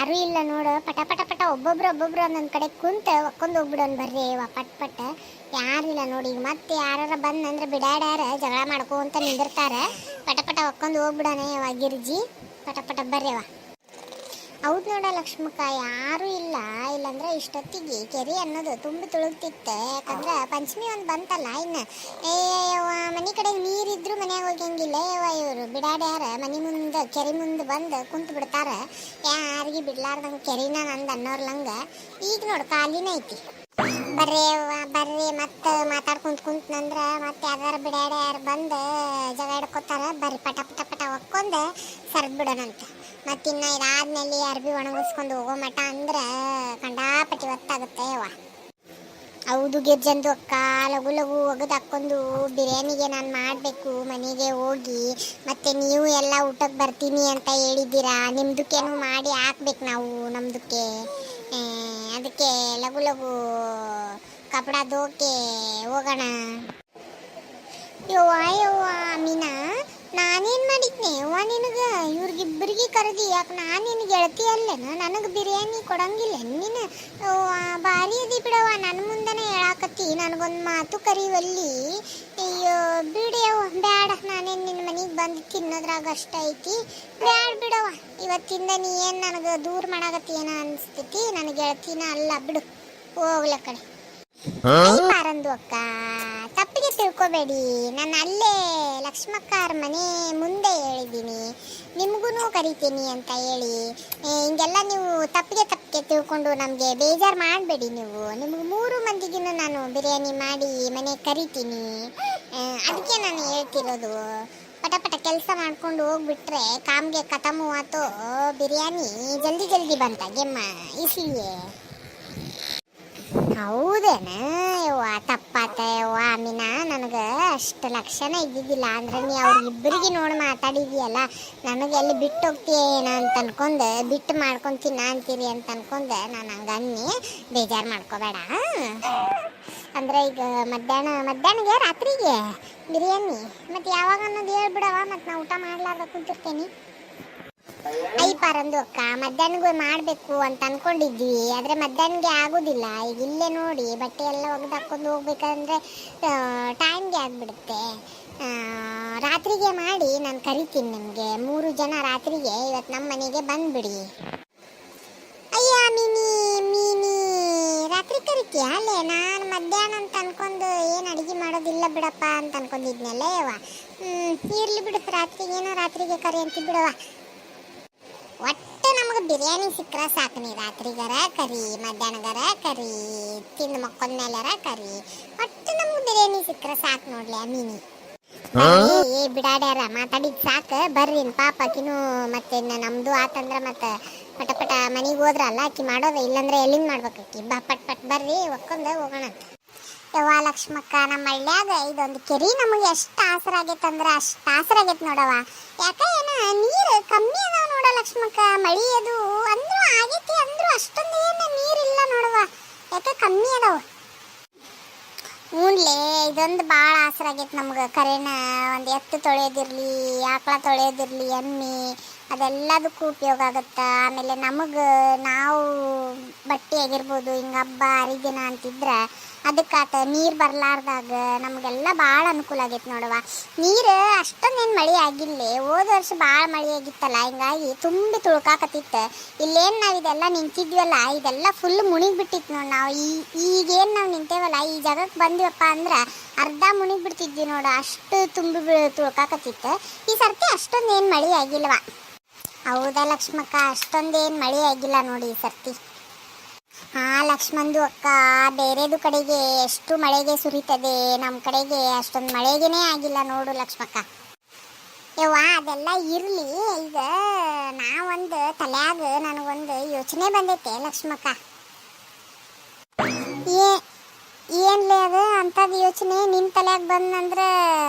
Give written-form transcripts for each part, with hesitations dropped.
ಯಾರು ಇಲ್ಲ ನೋಡು. ಪಟ ಪಟ ಪಟ ಒಬ್ಬೊಬ್ರು ಒಂದೊಂದ್ ಕಡೆ ಕುಂತ ಒಕ್ಕೊಂಡ್ ಹೋಗ್ಬಿಡೋನ್ ಬರ್ರಿ ಪಟ್ ಪಟ್. ಯಾರಿಲ್ಲ ನೋಡಿ. ಈಗ ಮತ್ತೆ ಯಾರ ಬಂದಂದ್ರೆ ಬಿಡಾಡ್ಯಾರ ಜಗಳ ಮಾಡ್ಕೊಂತ ನಿಂದಿರ್ತಾರ. ಪಟ ಪಟ ಒಕ್ಕೊಂಡ್ ಹೋಗ್ಬಿಡೋಣ ಯವ್ವ ಗಿರ್ಜಿ. ಪಟ ಪಟ ಬರ್ರಿಯವ. ಹೌದು ನೋಡ ಲಕ್ಷ್ಮಕ್ಕ, ಯಾರು ಇಲ್ಲ. ಇಲ್ಲಾಂದ್ರೆ ಇಷ್ಟೊತ್ತಿಗೆ ಕೆರೆ ಅನ್ನೋದು ತುಂಬಿ ತುಳುಕ್ತಿತ್ತು. ಯಾಕಂದ್ರೆ ಪಂಚಮಿ ಒಂದು ಬಂತಲ್ಲ. ಇನ್ನು ಮನೆ ಕಡೆ ನೀರಿದ್ರು ಮನ್ಯಾಗ ಹೋಗಂಗಿಲ್ಲ ಯವ್ವ. ಇವರು ಬಿಡಾಡ್ಯಾರ ಮನೆ ಮುಂದೆ ಕೆರೆ ಮುಂದೆ ಬಂದು ಕುಂತು ಬಿಡ್ತಾರ. ಯಾರಿಗೆ ಬಿಡ್ಲಾರ್ದಂಗೆ ಕೆರೆನ ನಂದು ಅನ್ನೋರ್ಲಂಗ. ಈಗ ನೋಡು ಖಾಲಿನ ಐತಿ. ಬರ್ರಿ ಬರ್ರಿ ಮತ್ತೆ ಮಾತಾಡ್ಕೊಂತ ಕುಂತ್ನಂದ್ರ ಮತ್ತೆ ಯಾವ್ದಾರ ಬಿಡಾಡ್ಯಾರ ಬಂದು ಜಗ ಹಿಡ್ಕೊತಾರ. ಬರ್ರಿ ಪಟ ಪಟ ಪಟ ಒಕ್ಕೊಂದು ಸರ್ದ್ ಬಿಡೋಣಂತ. ಮತ್ತಿನ್ನ ಇದಾದ್ಮೇಲೆ ಅರ್ಬಿ ಒಣಗಿಸ್ಕೊಂಡು ಹೋಗೋ ಮಠ ಅಂದ್ರೆ ಕಂಡಾಪಟ್ಟಿ ಹೊತ್ತಾಗುತ್ತೆ ಯವ್ವ. ಹೌದು ಗಿರ್ಜಂದು ಅಕ್ಕ, ಲಘು ಲಘು ಒಗದು ಹಾಕ್ಕೊಂಡು ಬಿರಿಯಾನಿಗೆ ನಾನು ಮಾಡಬೇಕು ಮನೆಗೆ ಹೋಗಿ. ಮತ್ತು ನೀವು ಎಲ್ಲ ಊಟಕ್ಕೆ ಬರ್ತೀನಿ ಅಂತ ಹೇಳಿದ್ದೀರಾ. ನಿಮ್ದಕ್ಕೇನು ಮಾಡಿ ಹಾಕ್ಬೇಕು ನಾವು ನಮ್ದಕ್ಕೆ. ಅದಕ್ಕೆ ಲಘು ಲಘು ಕಪಡ ದೋಕೆ ಹೋಗೋಣ. ಯವ್ವ ಮೀನಾ, ನಾನೇನು ಮಾಡಿದ್ನೆ ಯವ್ವ ನಿನಗೆ? ಇವ್ರಿಗಿಬ್ಬರಿಗೆ ಕರೆದಿ. ಯಾಕೆ ನಾನು ನಿನಗೆ ಗೆಳತಿ ಅಲ್ಲೇನ? ನನಗೆ ಬಿರಿಯಾನಿ ಕೊಡಂಗಿಲ್ಲ ನೀನು? ಭಾರಿ ಅದಿ ಬಿಡವ್ವ. ನನ್ನ ಮುಂದೆನೇ ಹೇಳಾಕತ್ತಿ. ನನಗೊಂದು ಮಾತು ಕರಿವಲ್ಲಿ. ಅಯ್ಯೋ ಬಿಡವ್ವ, ಬ್ಯಾಡ. ನಾನೇನು ನಿನ್ನ ಮನೆಗೆ ಬಂದು ತಿನ್ನೋದ್ರಾಗ ಅಷ್ಟ ಐತಿ. ಬ್ಯಾಡ ಬಿಡವ್ವ. ಇವತ್ತಿಂದ ನೀ ಏನು ನನಗೆ ದೂರ ಮಾಡಾಕತ್ತಿ ಏನೋ ಅನಿಸ್ತೈತಿ. ನನ್ನ ಗೆಳತಿನ ಅಲ್ಲ ಬಿಡು, ಹೋಗ್ಲ ಕಡೆ. ಪಾರಂದು ಅಕ್ಕ, ತಪ್ಪಿಗೆ ತಿಳ್ಕೊಬೇಡಿ. ನಾನು ಅಲ್ಲೇ ಲಕ್ಷ್ಮಕ್ಕಾರ ಮನೆ ಮುಂದೆ ಹೇಳಿದ್ದೀನಿ, ನಿಮಗೂ ಕರಿತೀನಿ ಅಂತ ಹೇಳಿ. ಹಿಂಗೆಲ್ಲ ನೀವು ತಪ್ಪಿಗೆ ತಿಳ್ಕೊಂಡು ನಮಗೆ ಬೇಜಾರು ಮಾಡಬೇಡಿ. ನಿಮಗೆ 3 ಮಂದಿಗೂ ನಾನು ಬಿರಿಯಾನಿ ಮಾಡಿ ಮನೆಗೆ ಕರಿತೀನಿ. ಅದಕ್ಕೆ ನಾನು ಹೇಳ್ತಿರೋದು. ಪಟ ಪಟ ಕೆಲಸ ಮಾಡ್ಕೊಂಡು ಹೋಗ್ಬಿಟ್ರೆ ಕಾಮ್ಗೆ ಖತಮು ಆತೋ. ಬಿರಿಯಾನಿ ಜಲ್ದಿ ಜಲ್ದಿ ಬಂತ ಗೆಮ್ಮ ಇಸ್ಲಿಯೇ. ಹೌದೇನ ಯವ್ವ, ತಪ್ಪಾತ ಯವ್ವ ಮೀನಾ. ನನಗೆ ಅಷ್ಟು ಲಕ್ಷಣ ಇದ್ದಿದ್ದಿಲ್ಲ. ಅಂದ್ರೆ ನೀ ಅವ್ರಿಗಿಬ್ಬರಿಗೆ ನೋಡಿ ಮಾತಾಡಿದೀಯಲ್ಲ, ನನಗೆ ಎಲ್ಲಿ ಬಿಟ್ಟು ಹೋಗ್ತೀಯೇನ ಅಂತ ಅನ್ಕೊಂಡೆ. ಬಿಟ್ಟು ಮಾಡ್ಕೊತೀನಿ ಅಂತೀರಿ ಅಂತ ಅನ್ಕೊಂಡೆ. ನಾನು ಹಂಗನ್ನಿ, ಬೇಜಾರು ಮಾಡ್ಕೋಬೇಡ. ಅಂದರೆ ಈಗ ಮಧ್ಯಾಹ್ನಗೆ ರಾತ್ರಿಗೆ ಬಿರಿಯಾನಿ ಮತ್ತು ಯಾವಾಗ ಅನ್ನೋದು ಹೇಳ್ಬಿಡವ. ಮತ್ತು ನಾ ಊಟ ಮಾಡ್ಲಾರ್ದ ಕುಂತಿರ್ತೀನಿ. ಪಾರಂದು ಅಕ್ಕ, ಮಧ್ಯಾಹ್ನಗೂ ಮಾಡಬೇಕು ಅಂತ ಅನ್ಕೊಂಡಿದ್ವಿ. ಆದರೆ ಮಧ್ಯಾಹ್ನಗೆ ಆಗೋದಿಲ್ಲ. ಈಗ ಇಲ್ಲೇ ನೋಡಿ ಬಟ್ಟೆ ಎಲ್ಲ ಒಗೆದು ಹಾಕ್ಕೊಂಡು ಹೋಗ್ಬೇಕಂದ್ರೆ ಟೈಮ್ಗೆ ಆಗಿಬಿಡುತ್ತೆ. ರಾತ್ರಿಗೆ ಮಾಡಿ ನಾನು ಕರಿತೀನಿ ನಿಮಗೆ. 3 ಜನ ರಾತ್ರಿಗೆ ಇವತ್ತು ನಮ್ಮ ಮನೆಗೆ ಬಂದುಬಿಡಿ. ಅಯ್ಯ ಮೀನಿ ರಾತ್ರಿ ಕರಿತೀಯ ಅಲ್ಲೇ? ನಾನು ಮಧ್ಯಾಹ್ನ ಅಂತ ಅನ್ಕೊಂಡು ಏನು ಅಡುಗೆ ಮಾಡೋದಿಲ್ಲ ಬಿಡಪ್ಪ ಅಂತ ಅನ್ಕೊಂಡಿದ್ನಲ್ಲ ಯವ್ವ. ಇರಲಿ ಬಿಡು, ರಾತ್ರಿಗೆ ಕರಿ ಅಂತ ಬಿಡವ. ಒಟ್ಟು ನಮಗೆ ಬಿರಿಯಾನಿ ಸಿಕ್ಕರೆ ಸಾಕು. ನೀ ರಾತ್ರಿಗರ ಕರಿ, ಮಧ್ಯಾಹ್ನಗರ ಕರಿ, ತಿಂದು ಮಕ್ಕೊಂದ್ಮೇಲರ ಕರಿ. ಒಟ್ಟು ನಮ್ಗೆ ಬಿರಿಯಾನಿ ಸಿಕ್ಕರೆ ಸಾಕು ನೋಡ್ಲಿ ಮೀನಿ. ಬಿಡಾಡ್ಯಾರ ಮಾತಾಡಿದ್ ಸಾಕು. ಬರ್ರಿ ಪಾಪಕಿನೂ ಮತ್ತೆ ನಮ್ದು ಆತಂದ್ರೆ ಮತ್ತೆ ಪಟ ಪಟ ಮನೆಗೆ ಹೋದ್ರಲ್ಲ ಆಕಿ ಮಾಡೋದು. ಇಲ್ಲಾಂದ್ರೆ ಎಲ್ಲಿಂದ ಮಾಡ್ಬೇಕು ಆಕಿ. ಪಟ್ ಪಟ್ ಬರ್ರಿ ಒಕ್ಕೊಂಡ ಹೋಗೋಣ ಅಂತ. ಯವ್ವ ಲಕ್ಷ್ಮಕ್ಕ, ನಮ್ಮ ಹಳ್ಳ್ಯಾಗ ಇದೊಂದು ಕೆರಿ ನಮಗೆ ಎಷ್ಟು ಆಸರ ಆಗೈತಂದ್ರೆ ಅಷ್ಟು ಆಸರ ಆಗೈತೆ ನೋಡವ. ಯಾಕೆ ನೀರು ಕಮ್ಮಿ ಅದಾವ ನೋಡ ಲಕ್ಷ್ಮಕ್ಕ. ಮಳಿ ಅದು ಅಂದ್ರೂ ಆಗೈತಿ, ಅಂದ್ರೂ ಅಷ್ಟೊಂದು ಏನು ನೀರಿಲ್ಲ ನೋಡವ. ಯಾಕೆ ಕಮ್ಮಿ ಅದಾವ. ಹ್ಞೂನ್ಲೇ, ಇದೊಂದು ಭಾಳ ಆಸರ ಆಗೈತೆ ನಮ್ಗೆ. ಕರೆನ ಒಂದು ಎತ್ತು ತೊಳೆಯೋದಿರಲಿ, ಆಕಳ ತೊಳೆಯೋದಿರಲಿ, ಎಮ್ಮೆ ಅದೆಲ್ಲದಕ್ಕೂ ಉಪಯೋಗ ಆಗುತ್ತೆ. ಆಮೇಲೆ ನಮಗೆ ನಾವು ಬಟ್ಟೆ ಆಗಿರ್ಬೋದು, ಹಿಂಗೆ ಹಬ್ಬ ಹರಿದಿನ ಅಂತಿದ್ರೆ ಅದಕ್ಕಾತ ನೀರು ಬರಲಾರ್ದಾಗ ನಮಗೆಲ್ಲ ಭಾಳ ಅನುಕೂಲ ಆಗೈತೆ ನೋಡವ. ನೀರು ಅಷ್ಟೊಂದೇನು ಮಳೆ ಆಗಿಲ್ಲ. ಹೋದ ವರ್ಷ ಭಾಳ ಮಳೆ ಆಗಿತ್ತಲ್ಲ, ಹಿಂಗಾಗಿ ತುಂಬಿ ತುಳ್ಕಾಕತ್ತಿತ್ತು. ಇಲ್ಲೇನು ನಾವು ಇದೆಲ್ಲ ನಿಂತಿದ್ವಲ್ಲ, ಇದೆಲ್ಲ ಫುಲ್ ಮುಣಿಗ್ಬಿಟ್ಟಿತ್ತು ನೋಡಿ. ನಾವು ಈಗೇನು ನಾವು ನಿಂತೇವಲ್ಲ, ಈ ಜಾಗಕ್ಕೆ ಬಂದಿವಪ್ಪ ಅಂದ್ರೆ ಅರ್ಧ ಮುಣಿಗ್ಬಿಡ್ತಿದ್ವಿ ನೋಡು. ಅಷ್ಟು ತುಂಬಿ ತುಳ್ಕಾಕತ್ತಿತ್ತು. ಈ ಸರ್ತಿ ಅಷ್ಟೊಂದೇನು ಮಳೆ ಆಗಿಲ್ವ. ಹೌದಾ ಲಕ್ಷ್ಮಕ್ಕ, ಅಷ್ಟೊಂದೇನು ಮಳೆ ಆಗಿಲ್ಲ ನೋಡಿ ಈ ಸರ್ತಿ. ಲಕ್ಷ್ಮಂದು ಅಕ್ಕ, ಬೇರೆದು ಕಡೆಗೆ ಎಷ್ಟು ಮಳೆಗೆ ಸುರಿತದೆ, ನಮ್ಮ ಕಡೆಗೆ ಅಷ್ಟೊಂದು ಮಳೆಗೇನೇ ಆಗಿಲ್ಲ ನೋಡು ಲಕ್ಷ್ಮಕ್ಕ. ಯವ್ವ ಅದೆಲ್ಲ ಇರಲಿ. ಈಗ ನಾವೊಂದು ತಲೆಯಾಗ ನನಗೊಂದು ಯೋಚನೆ ಬಂದೈತೆ ಲಕ್ಷ್ಮಕ್ಕ. ಏನ್ಲೇ ಅದು ಅಂಥದ್ದು ಯೋಚನೆ ನಿನ್ನ ತಲೆಯಾಗ ಬಂದಂದ್ರೆ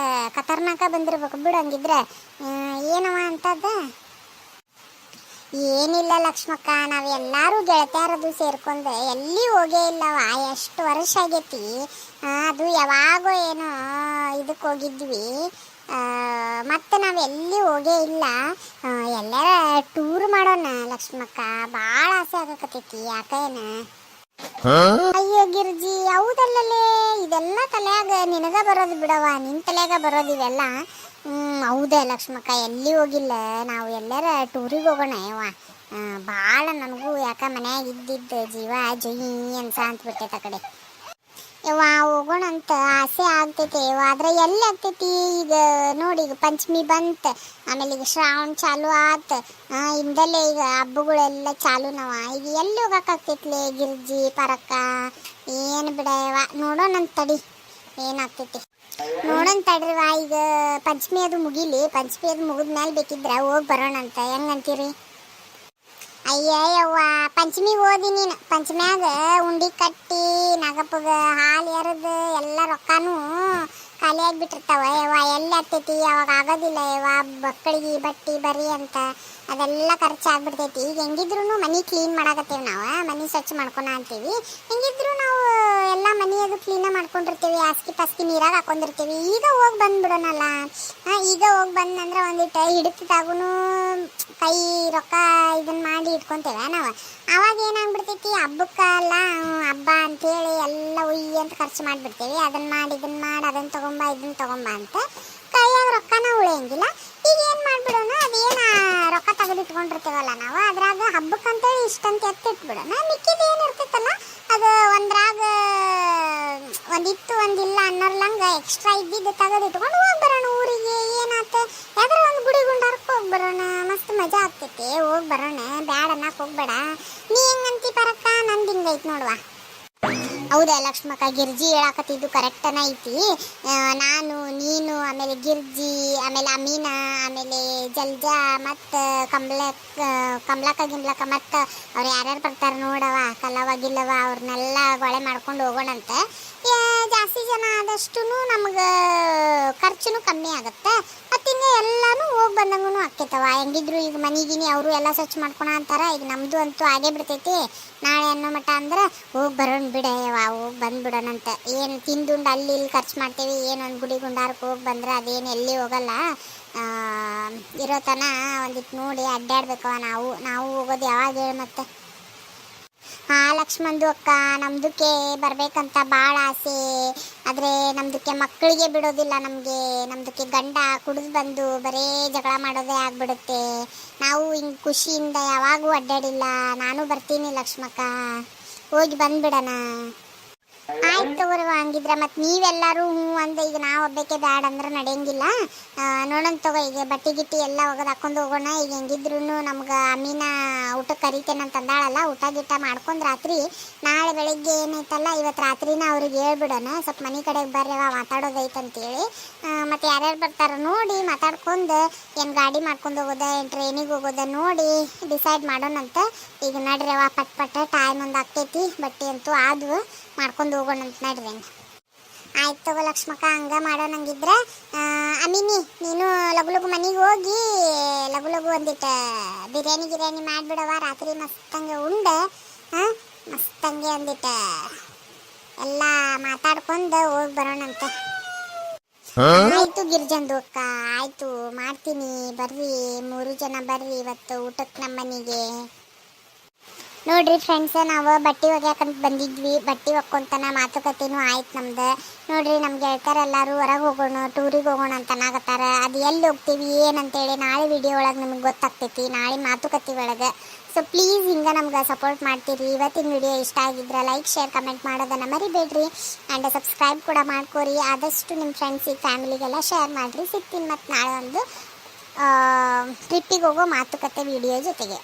ಖತರ್ನಾಕ ಬಂದಿರ್ಬೇಕು ಬಿಡು. ಹಂಗಿದ್ರೆ ಏನವ ಅಂಥದ್ದು? ಏನಿಲ್ಲ ಲಕ್ಷ್ಮಕ್ಕ, ನಾವೆಲ್ಲರೂ ಗೆಳತಿಯರದು ಸೇರ್ಕೊಂಡು ಎಲ್ಲಿ ಹೋಗೇ ಇಲ್ಲವ. ಎಷ್ಟು ವರ್ಷ ಆಗೈತಿ. ಅದು ಯಾವಾಗೋ ಏನೋ ಇದಕ್ಕೆ ಹೋಗಿದ್ವಿ. ಮತ್ತೆ ನಾವು ಎಲ್ಲಿ ಹೋಗೇ ಇಲ್ಲ. ಎಲ್ಲಾರ ಟೂರ್ ಮಾಡೋಣ ಲಕ್ಷ್ಮಕ್ಕ, ಭಾಳ ಆಸೆ ಆಗಕತ್ತೈತಿ ಯಾಕೇನ. ಅಯ್ಯೋ ಗಿರ್ಜಿ, ಹೌದಲ್ಲೇ, ಇದೆಲ್ಲ ತಲೆಯಾಗ ನಿನಗ ಬರೋದು ಬಿಡವ, ನಿನ್ನ ತಲೆಯಾಗ ಬರೋದು ಇವೆಲ್ಲ. ಹೌದೇ ಲಕ್ಷ್ಮಕ್ಕ, ಎಲ್ಲಿ ಹೋಗಿಲ್ಲ ನಾವು, ಎಲ್ಲಾರ ಟೂರಿಗೆ ಹೋಗೋಣ ಯವ್ವ. ಭಾಳ ನನಗೂ ಯಾಕ ಮನ್ಯಾಗ ಇದ್ದಿದ್ದು ಜೀವ ಜೊಯ್ ಅನ್ಸ ಅಂತಬಿಟ್ಟೈತೆ ಆ ಕಡೆ. ಯವ್ವ ಹೋಗೋಣ ಅಂತ ಆಸೆ ಆಗ್ತೈತೆ ಯವ್ವ, ಆದ್ರೆ ಎಲ್ಲಿ ಆಗ್ತೈತಿ ಈಗ. ನೋಡಿ ಈಗ ಪಂಚಮಿ ಬಂತ, ಆಮೇಲೆ ಈಗ ಶ್ರಾವಣ ಚಾಲು ಆತ, ಇಂದಲೇ ಈಗ ಹಬ್ಬಗಳೆಲ್ಲ ಚಾಲುನವ. ಈಗ ಎಲ್ಲಿ ಹೋಗಕ್ಕಾಗ್ತೈತ್ಲೆ ಗಿರ್ಜಿ ಪರಕ್ಕ, ಏನು ಬಿಡ ಯವ್ವ, ನೋಡೋಣಂತ ತಡಿ ಏನಾಗ್ತೈತಿ, ನೋಡೋಣ ತಡ್ರಿವ. ಈಗ ಪಂಚಮಿ ಅದು ಮುಗಿಲಿ, ಪಂಚಮಿ ಅದು ಮುಗಿದ್ಮೇಲೆ ಬೇಕಿದ್ರೆ ಹೋಗಿ ಬರೋಣ ಅಂತ, ಹೆಂಗಂತೀರಿ? ಅಯ್ಯವ್ವ ಪಂಚಮಿಗೆ ಓದಿ ನೀನು, ಪಂಚಮ್ಯಾಗ ಉಂಡಿ ಕಟ್ಟಿ ನಾಗಪ್ಪಗ ಹಾಲು ಎರೆದು ಎಲ್ಲ ರೊಕ್ಕನೂ ಖಾಲಿ ಆಗಿಬಿಟ್ಟಿರ್ತಾವ ಯವ್ವ. ಎಲ್ಲಿ ಆಗ್ತೈತಿ, ಅವಾಗ ಆಗೋದಿಲ್ಲ ಯವ್ವ. ಮಕ್ಕಳಿಗೆ ಬಟ್ಟಿ ಬರಿ ಅಂತ ಅದೆಲ್ಲ ಖರ್ಚಾಗ್ಬಿಡ್ತೈತಿ. ಈಗ ಹೆಂಗಿದ್ರು ಮನೆ ಕ್ಲೀನ್ ಮಾಡಾಕತ್ತೇವೆ, ನಾವು ಮನೆ ಸ್ವಚ್ಛ ಮಾಡ್ಕೊಳ ಅಂತೀವಿ. ಹೆಂಗಿದ್ರು ನಾವು ಎಲ್ಲ ಮನೆ ಅದು ಕ್ಲೀನ ಮಾಡ್ಕೊಂಡಿರ್ತೀವಿ, ಹಾಸಿಗೆ ಪಾಸ್ಕಿ ನೀರಾಗ ಹಾಕೊಂಡಿರ್ತೀವಿ. ಈಗ ಹೋಗಿ ಬಂದ್ಬಿಡೋಣಲ್ಲ. ಈಗ ಹೋಗಿ ಬಂದಂದ್ರೆ ಒಂದಿಟ್ಟು ಹಿಡಿತದಾಗೂ ಕೈ ರೊಕ್ಕ ಇದನ್ನ ಮಾಡಿ ಇಟ್ಕೊತೇವೆ ನಾವು. ಅವಾಗ ಏನಾಗ್ಬಿಡ್ತೈತಿ, ಹಬ್ಬಕ್ಕೆಲ್ಲ ಹಬ್ಬ ಅಂತೇಳಿ ಎಲ್ಲ ಉಯ್ಯಿ ಅಂತ ಖರ್ಚು ಮಾಡಿಬಿಡ್ತೇವೆ. ಅದನ್ನ ಮಾಡಿ ಇದನ್ನ ಮಾಡಿ, ಅದನ್ನ ತಗೊಂಬ ಇದನ್ನ ತಗೊಂಬ ಅಂತ ಕೈಯಾಗ ರೊಕ್ಕನ ಉಳಿಯಂಗಿಲ್ಲ. ಈಗ ಏನು ಮಾಡ್ಬಿಡೋಣ, ಅದೇನು ರೊಕ್ಕ ತೆಗೆದಿಟ್ಕೊಂಡಿರ್ತೀವಲ್ಲ ನಾವು, ಅದ್ರಾಗ ಹಬ್ಬಕ್ಕಂತೇಳಿ ಇಷ್ಟಂತ ಎತ್ತಿಟ್ಬಿಡೋಣ. ಮಿಕ್ಕಿದ ಏನು ಇರ್ತೈತಲ್ಲ ಅದು ಒಂದ್ರಾಗ ಒಂದಿತ್ತು ಒಂದಿಲ್ಲ ಅನ್ನೋರ್ಲಂಗ ಎಕ್ಸ್ಟ್ರಾ ಇದ್ದಿದ್ದು ತೆಗೆದಿಟ್ಕೊಂಡು ಹೋಗಿ ಬರೋಣ ಊರಿಗೆ. ಏನಾತ ಯಾವ್ದಾರ ಒಂದು ಗುಡಿ ಗುಂಡಾರಕ್ಕೆ ಹೋಗಿ ಬರೋಣ, ಮಸ್ತ್ ಮಜಾ ಆಗ್ತೈತಿ. ಹೋಗಿ ಬರೋಣ, ಬ್ಯಾಡ ಅನ್ನಕ್ಕೆ ಹೋಗ್ಬೇಡ. ನೀ ಹೆಂಗಂತಿ ಪರಕ್ಕ, ನಂದು ಹಿಂಗೈತಿ ನೋಡುವ. ಹೌದಾ ಲಕ್ಷ್ಮಕ್ಕ, ಗಿರ್ಜಿ ಹೇಳಾಕತ್ತಿದ್ದು ಕರೆಕ್ಟನ ಐತಿ. ನಾನು ನೀನು ಆಮೇಲೆ ಗಿರ್ಜಿ ಆಮೇಲೆ ಅಮೀನಾ ಆಮೇಲೆ ಜಲ್ಜಾ ಮತ್ತು ಕಮಲಕ್ಕ ಗಿಮ್ಲಕ್ಕ ಮತ್ತು ಅವ್ರು ಯಾರ್ಯಾರು ಬರ್ತಾರೆ ನೋಡವ, ಕಲವ ಗಿಲ್ಲವ, ಅವ್ರನ್ನೆಲ್ಲ ಗೊಳೆ ಮಾಡ್ಕೊಂಡು ಹೋಗೋಣಂತ. ಜಾಸ್ತಿ ಜನ ಆದಷ್ಟು ನಮ್ಗೆ ಖರ್ಚು ಕಮ್ಮಿ ಆಗುತ್ತೆ. ಮತ್ತು ಹಿಂಗೆ ಎಲ್ಲನೂ ಹೋಗಿ ಬಂದಂಗೂ ಆಕ್ಕೈತವ. ಹೆಂಗಿದ್ರು ಈಗ ಮನೆಗಿನಿ ಅವರು ಎಲ್ಲ ಸ್ವಚ್ಛ ಮಾಡ್ಕೊಳ ಅಂತಾರ. ಈಗ ನಮ್ಮದು ಅಂತೂ ಆಗೇ ಬಿಡ್ತೈತಿ. ನಾಳೆ ಅನ್ನೋ ಮಟ್ಟ ಅಂದ್ರೆ ಹೋಗಿ ಬರೋಣ ಬಿಡವ, ಹೋಗಿ ಬಂದ್ಬಿಡೋಣಂತ. ಏನು ತಿಂದುಂಡು ಅಲ್ಲಿ ಇಲ್ಲಿ ಖರ್ಚು ಮಾಡ್ತೇವೆ, ಏನೊಂದು ಗುಡಿ ಗುಂಡಾರಕ್ಕೆ ಹೋಗಿ ಬಂದ್ರೆ ಅದೇನು ಎಲ್ಲಿ ಹೋಗಲ್ಲ. ಇರೋ ತನ ಒಂದಿಟ್ಟು ನೋಡಿ ಅಡ್ಡಾಡ್ಬೇಕವ. ನಾವು ಹೋಗೋದು ಯಾವಾಗ ಹೇಳಿ ಮತ್ತೆ. ಲಕ್ಷ್ಮಣದು ಅಕ್ಕ, ನಮ್ದಕ್ಕೆ ಬರ್ಬೇಕಂತ ಭಾಳ ಆಸೆ. ಆದರೆ ನಮ್ದಕ್ಕೆ ಮಕ್ಕಳಿಗೆ ಬಿಡೋದಿಲ್ಲ. ನಮ್ದಕ್ಕೆ ಗಂಡ ಕುಡಿದು ಬಂದು ಬರೇ ಜಗಳ ಮಾಡೋದೇ ಆಗ್ಬಿಡುತ್ತೆ. ನಾವು ಹಿಂಗೆ ಖುಷಿಯಿಂದ ಯಾವಾಗೂ ಅಡ್ಡಾಡಿಲ್ಲ. ನಾನು ಬರ್ತೀನಿ ಲಕ್ಷ್ಮಕ್ಕ, ಹೋಗಿ ಬಂದ್ಬಿಡೋಣ. ಆಯ್ತು ತಗೋರವ, ಹಂಗಿದ್ರೆ ಮತ್ತು ನೀವೆಲ್ಲರೂ ಹ್ಞೂ ಅಂದೆ. ಈಗ ನಾವು ಒಬ್ಬಕ್ಕೆ ಬ್ಯಾಡ ಅಂದ್ರೆ ನಡೆಯಂಗಿಲ್ಲ. ನೋಡೋಣ ತಗೋ, ಈಗ ಬಟ್ಟೆ ಗಿಟ್ಟಿ ಎಲ್ಲ ಒಗದು ಹಾಕೊಂಡು ಹೋಗೋಣ. ಈಗ ಹೆಂಗಿದ್ರು ನಮ್ಗೆ ಅಮೀನಾ ಊಟಕ್ಕೆ ಕರಿತೇನೆ ಅಂತ ಅಂದಾಳಲ್ಲ, ಊಟ ಗಿಟ್ಟ ಮಾಡ್ಕೊಂಡು ರಾತ್ರಿ ನಾಳೆ ಬೆಳಿಗ್ಗೆ ಏನೈತಲ್ಲ ಇವತ್ತು ರಾತ್ರಿನ ಅವ್ರಿಗೆ ಹೇಳ್ಬಿಡೋಣ. ಸ್ವಲ್ಪ ಮನೆ ಕಡೆಗೆ ಬರ್ರವ ಮಾತಾಡೋದೈತಂತೇಳಿ. ಮತ್ತು ಯಾರ್ಯಾರು ಬರ್ತಾರೋ ನೋಡಿ ಮಾತಾಡ್ಕೊಂಡು ಏನು ಗಾಡಿ ಮಾಡ್ಕೊಂಡು ಹೋಗೋದ ಏನು ಟ್ರೈನಿಗೆ ಹೋಗೋದ ನೋಡಿ ಡಿಸೈಡ್ ಮಾಡೋಣಂತ. ಈಗ ನಡ್ರವ ಪಟ್ ಟೈಮ್ ಒಂದು ಆಗ್ತೈತಿ. ಬಟ್ಟೆ ಅಂತೂ ಆದ್ವು, ಮಾಡ್ಕೊಂಡು ಹೋಗೋಣ ಅಂತ ನಡ್ರಿ. ಆಯ್ತು ತಗೋ ಲಕ್ಷ್ಮಕ್ಕ, ಹಂಗ ಮಾಡೋಣಂಗಿದ್ರೆ. ಅಮೀನಿ ನೀನು ಲಗು ಮನೆಗೆ ಹೋಗಿ ಲಗು ಒಂದಿಟ್ಟು ಬಿರಿಯಾನಿ ಮಾಡಿಬಿಡವ. ರಾತ್ರಿ ಮಸ್ತಂಗೆ ಉಂಡು ಮಸ್ತಂಗೆ ಒಂದಿಟ್ಟು ಎಲ್ಲ ಮಾತಾಡ್ಕೊಂಡು ಹೋಗಿ ಬರೋಣಂತ. ಆಯ್ತು ಗಿರ್ಜಂದು ಅಕ್ಕ, ಆಯ್ತು ಮಾಡ್ತೀನಿ. ಬರ್ರಿ 3 ಜನ ಬರ್ರಿ ಇವತ್ತು ಊಟಕ್ಕೆ ನಮ್ಮ ಮನೆಗೆ. ನೋಡ್ರಿ ಫ್ರೆಂಡ್ಸ್, ನಾವು ಬಟ್ಟೆ ಒಗ್ಯಾಕಂತ ಬಂದಿದ್ವಿ. ಬಟ್ಟೆ ಒಕ್ಕೊಂತನ ಮಾತುಕತೆನೂ ಆಯ್ತು ನಮ್ದು. ನೋಡ್ರಿ ನಮ್ಮ ಗೆಳತಿಯರೆಲ್ಲರೂ ಹೊರಗೆ ಹೋಗೋಣ, ಟೂರಿಗೆ ಹೋಗೋಣ ಅಂತ ಅನ್ನಾಗತ್ತಾರ. ಅದು ಎಲ್ಲಿ ಹೋಗ್ತೀವಿ ಏನಂತೇಳಿ ನಾಳೆ ವಿಡಿಯೋ ಒಳಗೆ ನಿಮಗೆ ಗೊತ್ತಾಗ್ತೈತಿ, ನಾಳೆ ಮಾತುಕತೆ ಒಳಗೆ. ಸೊ ಪ್ಲೀಸ್ ಹಿಂಗೆ ನಮ್ಗೆ ಸಪೋರ್ಟ್ ಮಾಡ್ತೀರಿ. ಇವತ್ತಿನ ವಿಡಿಯೋ ಇಷ್ಟ ಆಗಿದ್ರೆ ಲೈಕ್ ಶೇರ್ ಕಮೆಂಟ್ ಮಾಡೋದನ್ನು ಮರಿಬೇಡ್ರಿ. ಆ್ಯಂಡ್ ಸಬ್ಸ್ಕ್ರೈಬ್ ಕೂಡ ಮಾಡ್ಕೋರಿ. ಆದಷ್ಟು ನಿಮ್ಮ ಫ್ರೆಂಡ್ಸಿಗೆ ಫ್ಯಾಮಿಲಿಗೆಲ್ಲ ಶೇರ್ ಮಾಡಿರಿ. ಸಿಗ್ತೀನಿ ಮತ್ತು ನಾಳೆ ಒಂದು ಟ್ರಿಪ್ಪಿಗೆ ಹೋಗೋ ಮಾತುಕತೆ ವಿಡಿಯೋ ಜೊತೆಗೆ.